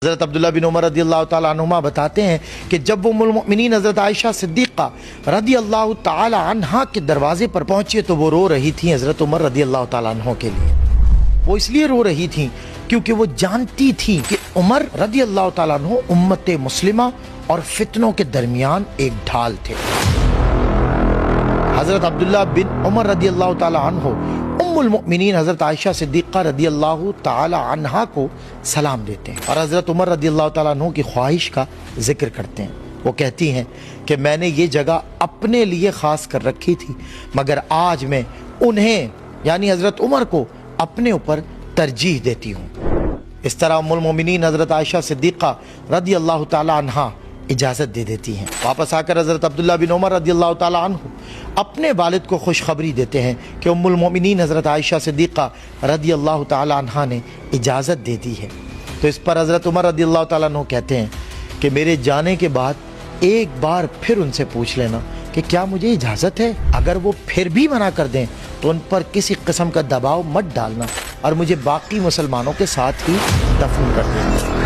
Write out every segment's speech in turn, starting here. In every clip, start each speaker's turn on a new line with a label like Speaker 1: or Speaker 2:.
Speaker 1: हज़रत अब्दुल्ला बिन उमर रदी अल्लाह ताला अन्हुमा बताते हैं कि जब उम्मुल मोमिनीन हज़रत आयशा सिद्दीक़ा रदी अल्लाह ताला अन्हा के दरवाजे पर पहुंचे तो वो रो रही थी हज़रत उमर रदी अल्लाह ताला अन्हो के लिए। वो इसलिए रो रही थी क्योंकि वो जानती थी कि उमर रदी अल्लाह ताला अन्हो उम्मत मुस्लिमा और फितनों के दरमियान एक ढाल थे। हज़रत अब्दुल्ला बिन उमर रदी अल्लाह ताला अन्हो उम्मुल मोमिनीन हज़रत आयशा सिद्दीक़ा रदी अल्लाह ताला अन्हा को सलाम देते हैं और हज़रत उमर रदी अल्लाह ताला अन्हो की ख्वाहिश का जिक्र करते हैं। वो कहती हैं कि मैंने ये जगह अपने लिए ख़ास कर रखी थी मगर आज मैं उन्हें यानी हज़रत उमर को अपने ऊपर तरजीह देती हूँ। इस तरह उम्मुल मोमिनीन हज़रत आयशा सिद्दीक़ा रदी अल्लाह ताला अन्हा इजाज़त दे देती हैं। वापस आकर हज़रत अब्दुल्ला बिन उमर रदी अल्लाह ताला अन्हु अपने वालिद को खुशखबरी देते हैं कि उम्मुल मोमिनीन हज़रत आयशा सिद्दीक़ा रदी अल्लाह ताला अन्हा ने इजाज़त दे दी है। तो इस पर हज़रत उमर रदी अल्लाह ताला अन्हु कहते हैं कि मेरे जाने के बाद एक बार फिर उनसे पूछ लेना कि क्या मुझे इजाज़त है। अगर वो फिर भी मना कर दें तो उन पर किसी किस्म का दबाव मत डालना और मुझे बाकी मुसलमानों के साथ ही दफन कर देना।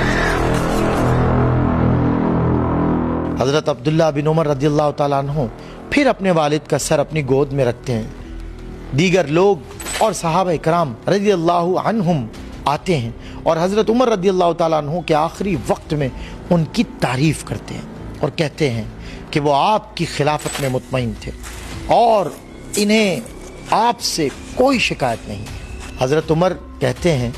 Speaker 1: हज़रत अब्दुल्ला बिन उमर रदी अल्लाह ताला अन्हु फिर अपने वालिद का सर अपनी गोद में रखते हैं। दीगर लोग और सहाबा इकराम रदी अल्लाह अन्हुम आते हैं और हज़रत उमर रदी अल्लाह ताला अन्हु के आखिरी वक्त में उनकी तारीफ़ करते हैं और कहते हैं कि वो आपकी खिलाफत में मुतमईन थे और इन्हें आपसे कोई शिकायत नहीं है। हज़रत उमर कहते हैं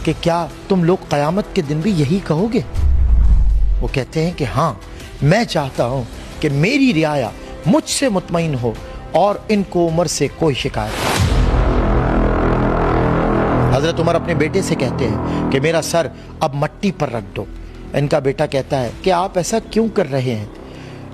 Speaker 1: कि क्या तुम लोग क़यामत के दिन भी यही कहोगे? वो कहते हैं कि हाँ, मैं चाहता हूँ कि मेरी रियाया मुझसे मुतमईन हो और इनको उमर से कोई शिकायत नहीं। हज़रत उमर अपने बेटे से कहते हैं कि मेरा सर अब मट्टी पर रख दो। इनका बेटा कहता है कि आप ऐसा क्यों कर रहे हैं?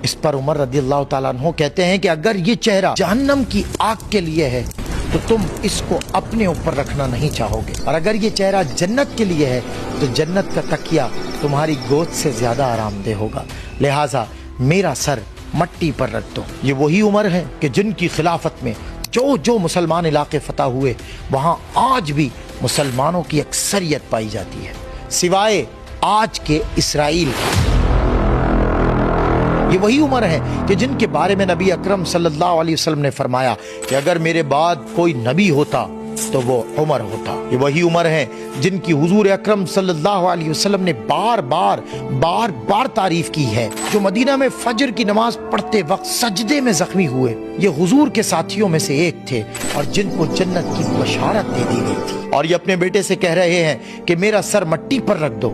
Speaker 1: इस पर उमर रदी अल्लाह ताला अन्हु कहते हैं कि अगर ये चेहरा जहन्नम की आग के लिए है तो तुम इसको अपने ऊपर रखना नहीं चाहोगे, और अगर ये चेहरा जन्नत के लिए है तो जन्नत का तकिया तुम्हारी गोद से ज्यादा आरामदेह होगा, लिहाजा मेरा सर मट्टी पर रख दो। ये वही उमर है कि जिनकी खिलाफत में जो जो मुसलमान इलाके फतह हुए वहाँ आज भी मुसलमानों की अक्सरियत पाई जाती है, सिवाय आज के इसराइल के। ये वही उमर है कि जिनके बारे में नबी अकरम सल्लल्लाहु अलैहि वसल्लम ने फरमाया कि अगर मेरे बाद कोई नबी होता तो वो उमर होता। ये वही उमर है जिनकी हुजूर अकरम सल्लल्लाहु अलैहि वसल्लम ने बार बार तारीफ की है, जो मदीना में फजर की नमाज पढ़ते वक्त सजदे में जख्मी हुए। ये हुजूर के साथियों में से एक थे और जिनको जन्नत की बशारत दे दी गई थी, और ये अपने बेटे से कह रहे हैं कि मेरा सर मट्टी पर रख दो।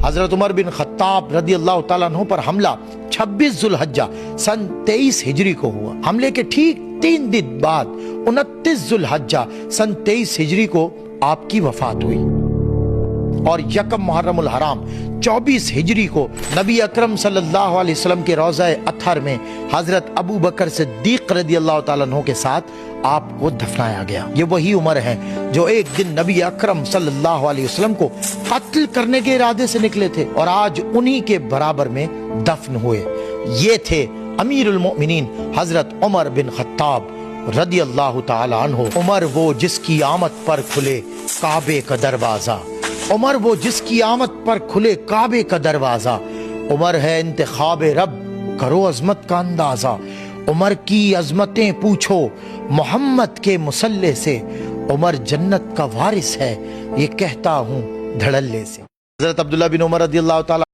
Speaker 1: हजरत उमर बिन खत्ताब रदी अल्लाह ताला अन्हु पर हमला 26 जुल्हज्जा सन 23 हिजरी को हुआ। हमले के ठीक 3 दिन बाद 29 जुल्हज्जा सन 23 हिजरी को आपकी वफात हुई और यकम मुहर्रमुल हराम 24 हिजरी को नबी अकरम सल्लल्लाहु अलैहि वसल्लम के रोज़ा अतहर में हजरत अबू बकर सिद्दीक रदी अल्लाह ताला अन्हु के साथ आपको दफनाया गया। ये वही उमर है जो एक दिन नबी अकरम सल्लल्लाहु अलैहि वसल्लम को कत्ल करने के इरादे से निकले थे और आज उन्हीं के बराबर में दफन हुए। ये थे अमीरुल मोमिनीन हजरत उमर बिन खत्ताब रदी अल्लाह ताला अन्हु। उमर वो जिसकी आमद पर खुले काबे का दरवाजा, उमर वो जिसकी आमद पर खुले काबे का दरवाजा। उमर है इंतखाबे रब, करो अजमत का अंदाजा। उमर की अजमतें पूछो मोहम्मद के मुसल्ले से, उमर जन्नत का वारिस है ये कहता हूँ धड़ल्ले से। हज़रत अब्दुल्ला बिन उमर रज़ियल्लाहु ताला